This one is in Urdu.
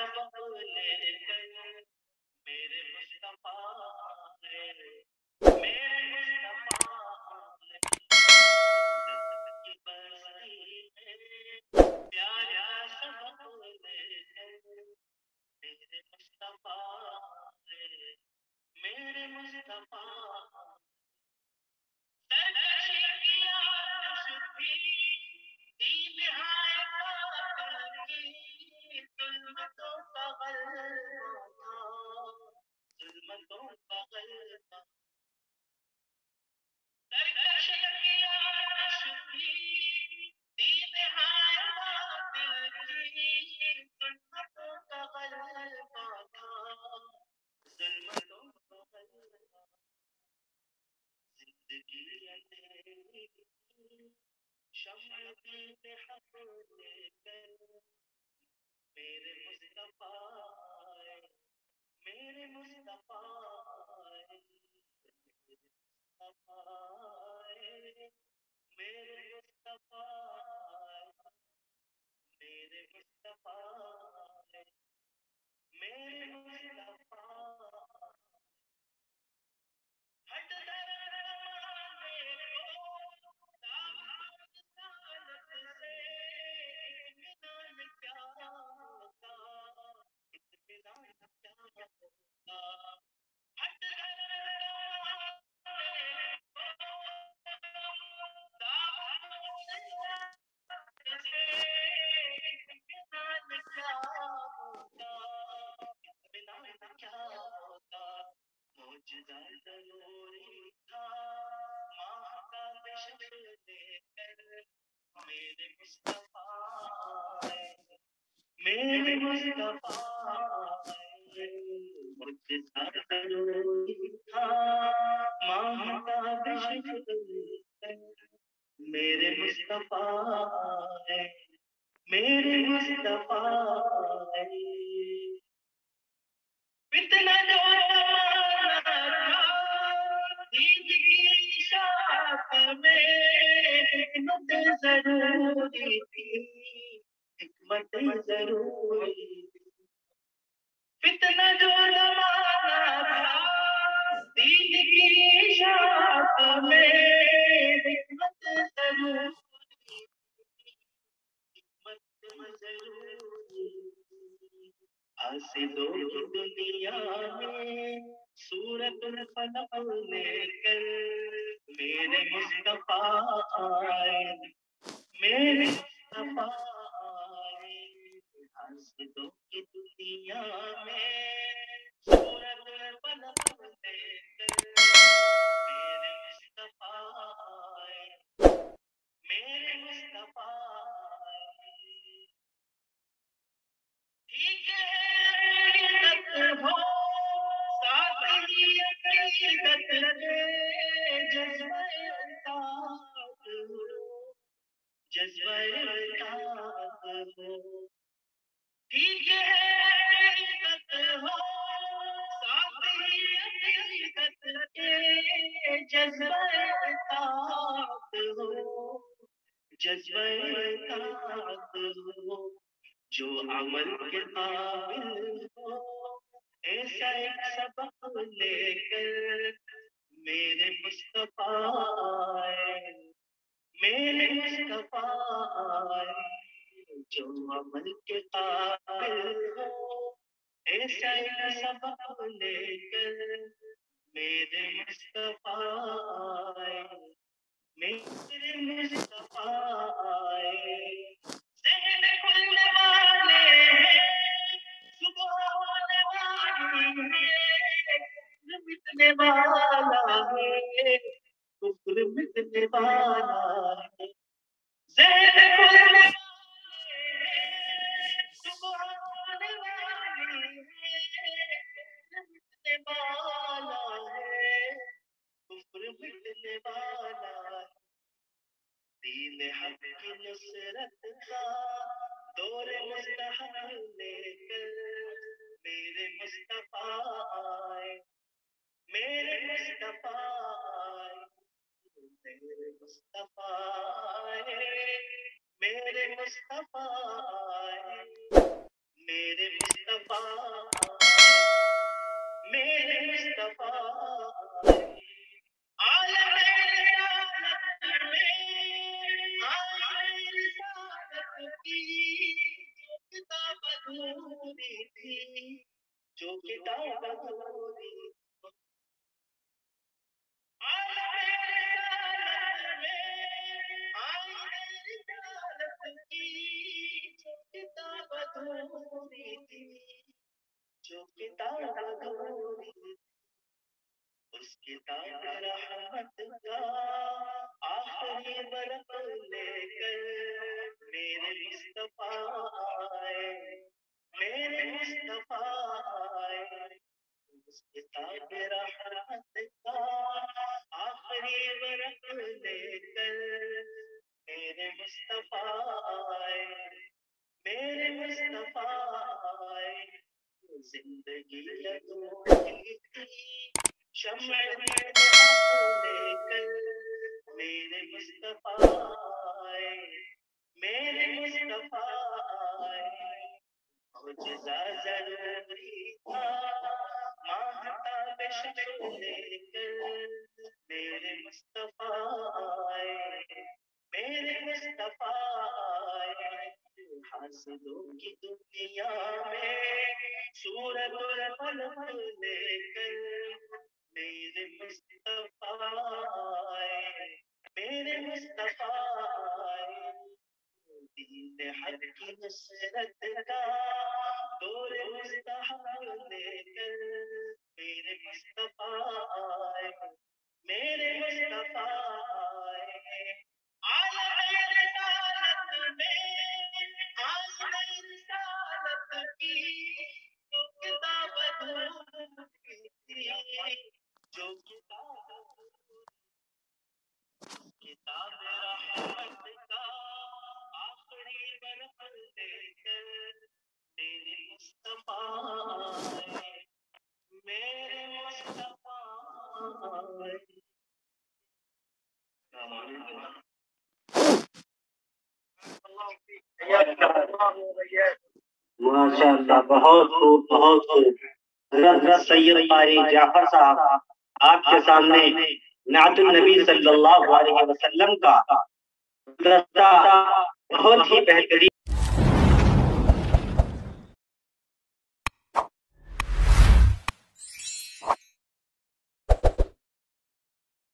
سبق لے کر میرے مصطفیٰ نے میرے مصطفیٰ نے سورت کی بستی میں پیارا سبق لے کر میرے مصطفیٰ نے میرے مصطفیٰ سرکشی کی آتش تھی دین ہائے قاتل کی ظلمتوں کا غلبہ تھا ظلمتوں کا غلبہ سرکشی کی آتش تھی دین ہائے قاتل کی ظلمتوں کا غلبہ تھا ظلمتوں کا غلبہ زندگی اندھیری شمع دین حق لے کر میرے مصطفیٰ آئے میرے مصطفیٰ آئے میرے مصطفیٰ آئے میرے مصطفیٰ آئے میرے مصطفیٰ ہٹ در زمانے کو تابوت رسالت سے اطمینان کیا ہوتا اطمینان کیا ہوتا ہٹ در زمانے کو تابوت رسالت سے اطمینان کیا ہوتا اطمینان کیا ہوتا معجزہ ضروری تھا ماں کا بشر لے کر میرے مصطفیٰ آئے میرے مصطفیٰ آئے معجزہ ضروری تھا ماں کا بشر لے کر میرے مصطفیٰ آئے میرے مصطفیٰ آئے فتنہ جو زمانہ تھا دین کی اشاعت میں حکمت ضروری تھی حکمت ضروری تھی فتنہ جو زمانہ تھا دین کی اشاعت میں حکمت ضروری حکمت ضروری حاسدوں کی دنیا میں صورت الفلق لے کر میرے مصطفیٰ آئے میرے مصطفیٰ آئے حاسدوں کی دنیا میں صورت الفلق لے کر میرے مصطفیٰ آئے میرے مصطفیٰ آئے ٹھیک ہے عقیدت ہو ساتھ ہی عقیدت کے جذبہ اطاعت ہو جذبہ اطاعت ہو ٹھیک ہے عقیدت ہو ساتھ ہی عقیدت کے جذبہ اطاعت ہو جذبہ اطاعت ہو جو عمل کے قابل ہو ایسا ایک سبق لے کر میرے مصطفیٰ آئے میرے مصطفیٰ آئے جو عمل کے قابل ہو ایسا ایک سبق لے کر میرے مصطفیٰ آئے میرے مصطفیٰ آئے ذہن کھلنے والے ہیں صبح ہونے والی ہے مٹنے والا ہے کفر مٹنے والا ہے ذہن کھلنے والے ہیں صبح ہونے والی ہے مٹنے والا ہے کفر مٹنے والا ہے دین حق کی نصرت کا دور مستحب لے کر میرے مصطفیٰ آئے میرے مصطفیٰ آئے میرے مصطفیٰ آئے میرے مصطفیٰ آئے میرے مصطفیٰ میرے مصطفیٰ عالم رسالت میں عالم رسالت کی جو کتاب ادھوری تھی جو کتاب ادھوری عالم رسالت میں عالم رسالت کی جو کتاب ادھوری تھی جو کتاب ادھوری اس کتاب رحمت کا آخری برق لے کر میرے مصطفیٰ آئے میرے مصطفیٰ آئے اس کتاب رحمت کا آخری برق لے کر میرے مصطفیٰ آئے میرے مصطفیٰ آئے زندگی ادھوری تھی شمع لے کر میرے مصطفیٰ آئے میرے مصطفیٰ آئے معجزہ ضروری تھا ماہتاب شمع لے کر میرے مصطفیٰ آئے میرے مصطفیٰ آئے حاسدوں کی دنیا میں صورت اور فلک لے کر میرے مصطفیٰ آئے میرے مصطفیٰ آئے دین حق کی نصرت کا دور مستحب لے کر میرے مصطفیٰ آئے میرے مصطفیٰ آئے عالم رسالت میں عالم رسالت کی جو کتاب ادھوری تھی جو کتاب رحمت کا آخری برق لے کر میرے مصطفیٰ آئے میرے مصطفیٰ آئے ماشاء اللہ بہت خوب بہت خوب حضرت سید قاری جعفر صاحب آپ کے سامنے نعت النبی صلی اللہ علیہ وسلم کا بہت ہی بہترین